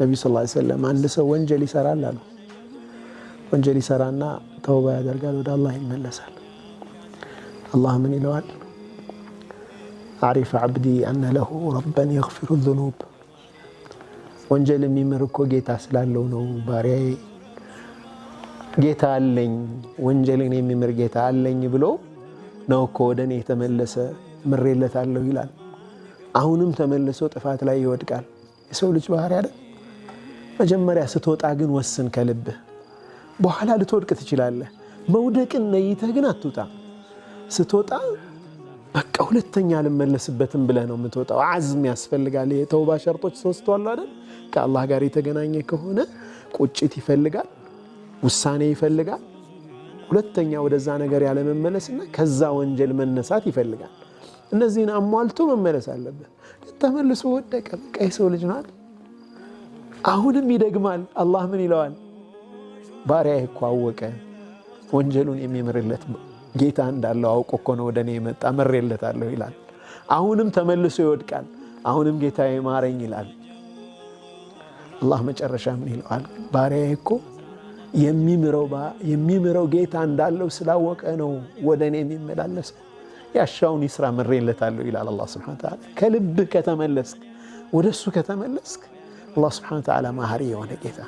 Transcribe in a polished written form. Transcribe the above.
ነብዩ ሰለላሁ ዐለይሂ ወሰለም አንድ ሰው ወንጀል ይሰራል አሉ። ወንጀል ይሰራና ተውባ ያደርጋል፣ ወደ አላህ ይመለሳል። አላህ ምን ይለዋል? አሪፈ ዓብዲ አነ ለሁ ረበን የግፊሩ ዙኑብ። ወንጀል የሚምር እኮ ጌታ ስላለው ነው ባሪያዬ ጌታ አለኝ፣ ወንጀልን የሚምር ጌታ አለኝ ብሎ ነው እኮ ወደ እኔ የተመለሰ ምሬለታለሁ ይላል። አሁንም ተመልሶ ጥፋት ላይ ይወድቃል። የሰው ልጅ ባህሪ አይደል? መጀመሪያ ስትወጣ ግን ወስን ከልብህ። በኋላ ልትወድቅ ትችላለህ። መውደቅን ነይተህ ግን አትውጣ። ስትወጣ በቃ ሁለተኛ ልመለስበትም ብለህ ነው የምትወጣው። አዝም ያስፈልጋል። የተውባ ሸርጦች ሶስቱ አሉ አይደል? ከአላህ ጋር የተገናኘ ከሆነ ቁጭት ይፈልጋል፣ ውሳኔ ይፈልጋል፣ ሁለተኛ ወደዛ ነገር ያለ መመለስና ከዛ ወንጀል መነሳት ይፈልጋል። እነዚህን አሟልቶ መመለስ አለበት። ተመልሶ ወደቀ። በቃ የሰው ልጅ ነው። አሁንም ይደግማል። አላህ ምን ይለዋል? ባሪያዬ እኮ አወቀ ወንጀሉን የሚምርለት ጌታ እንዳለው አውቆ እኮ ነው ወደ እኔ የመጣ ምሬለታለሁ ይላል። አሁንም ተመልሶ ይወድቃል። አሁንም ጌታዬ ማረኝ ይላል። አላህ መጨረሻ ምን ይለዋል? ባሪያዬ እኮ የሚምረው ጌታ እንዳለው ስላወቀ ነው ወደ እኔ የሚመላለሰው፣ ያሻውን ይስራ ምሬለታለሁ ይላል አላህ ሱብሓነሁ ወተዓላ። ከልብህ ከተመለስክ፣ ወደሱ ከተመለስክ አላህ ሱብሓነሁ ወተዓላ ማህሪ የሆነ ጌታ